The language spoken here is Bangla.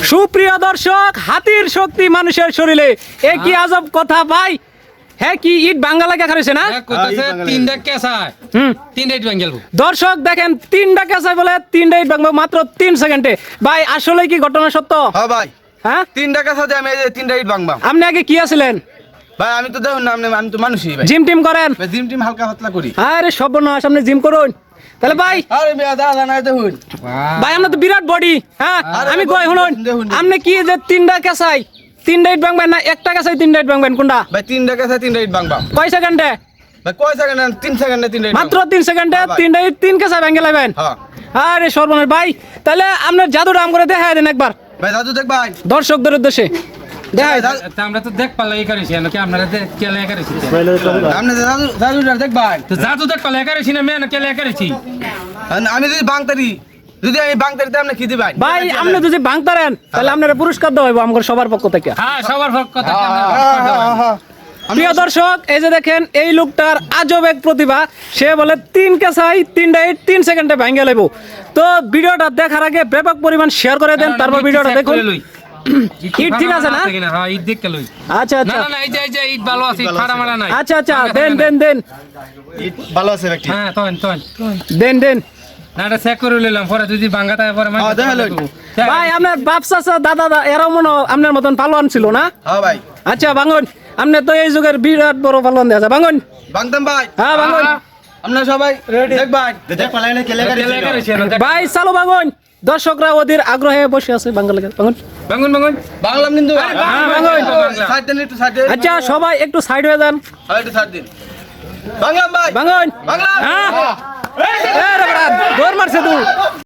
সুপ্রিয় দর্শক, হাতির শক্তি মানুষের শরীরে, এ কি আজব কথা ভাই। হ্যাঁ, কি ইট বাঙ্গা লাগে খারেছে না? দর্শক দেখেন, 3টা কেসাই বলে 3টা ইট ভাঙবো মাত্র 3 সেকেন্ডে। ভাই আসলে কি ঘটনা সত্য? হ্যাঁ ভাই, হ্যাঁ 3টা কেসা দিয়ে আমি এই যে 3টা ইট ভাঙবাম। আপনি আগে কি আছিলেন? ভাই আমি তো দেখুন না, আমি তো মানুষই ভাই। জিম টিম করেন? ভাই জিম টিম হালকা পাতলা করি। আরে সর্বনাশ, আপনি জিম করুন তাহলে ভাই। আরে মেয়া দাদা না দেখুন ভাই আমরা তো বিরাট বডি। হ্যাঁ আরে আমি ভাই, কই শুনুন, দেখুন। আপনি কি যে 3টা কেসাই 3টা ইট ভাঙবেন না একটা কেসাই 3টা ইট ভাঙবেন কোনটা? ভাই 3টা কেসা 3টা ইট ভাঙবাম। কয় সেকেন্ডে? ভাই কয় সেকেন্ড? 3 সেকেন্ডে 3টা ইট মাত্র ভাঙবাম। 3 সেকেন্ডে হ্যাঁ ভাই। 3টা ইট 3 কেসাই ভেঙে লাইবেন? হ্যাঁ আরে সর্বনাশ ভাই, তাহলে আপনার জাদুটা আম করে দেখায় দেন একবার ভাই, দাদু দেখ ভাই। দর্শকদের উদ্দেশ্যে দেখায়। আমরা তো দেখ পালাই করেছি নাকি আপনারা কেলে করেছি আপনি দাদুটা দেখ ভাই। তো জাদু দেখ পালাই করেছি না মেয়ে কেলে করেছি আমি যদি ভাঙতারি, যদি আমি ভাঙতারিতে আপনি কি দিবেন? ভাই আপনি যদি ভাঙতারেন তাহলে আপনারা পুরস্কার দেওয়া হইব আমার সবার পক্ষ থেকে। হ্যাঁ সবার কথা প্রিয় দর্শক, এই যে দেখেন এই লোকটার আজব এক প্রতিভা। সে বলে 3 কেসাই 3টা ইট 3 সেকেন্ডে ভাঙে লাইব। তো ভিডিওটা দেখার আগে ব্যাপক পরিমাণ শেয়ার করে দেন, তারপর ভিডিওটা দেখুন। ইট ঠিক আছে না? হ্যাঁ ইট দেখ লই আচ্ছা না আচ্ছা না না, এই যে ইট ভালো আছে, ইট ফাড়া মারা নাই। আচ্ছা আচ্ছা, দেন দেন দেন ইট ভালো আছে ব্যক্তি। হ্যাঁ তোন দেন দেন। না এটা চেক করে লইলাম, পরে যদি ভাঙাটা পরে হ্যাঁ, দেখা লই। ভাই আপনার বাপ চাচা দাদা এরাও মনে হয় আপনার মতন পালোয়ান ছিল না? হ্যাঁ ভাই, আচ্ছা ভাঙুন, আপনি তো এই যুগের বিরাট বড় পালোয়ান দেওয়া যায়, ভাঙুন। ভাঙতাম ভাই। হ্যাঁ ভাঙুন আপনারা সবাই দেখ ভাই। দেখ পালাই না কেলে কেলে করেছি ভাই, চালো ভাঙুন। দর্শকরা ওদের আগ্রহে বসে আছে, বাংলা লাগে ভাঙুন। ভাঙুন বাংলাম কিন্তু ভাই। হ্যাঁ, ভাঙুন। সাইড দেন, একটু সাইড দেন। আচ্ছা সবাই একটু সাইড হয়ে যান, হ্যাঁ, একটু সাইড দিন। বাংলাম ভাই, ভাঙুন। বাংলাম। হ্যাঁ দৌড় মারছে তুই।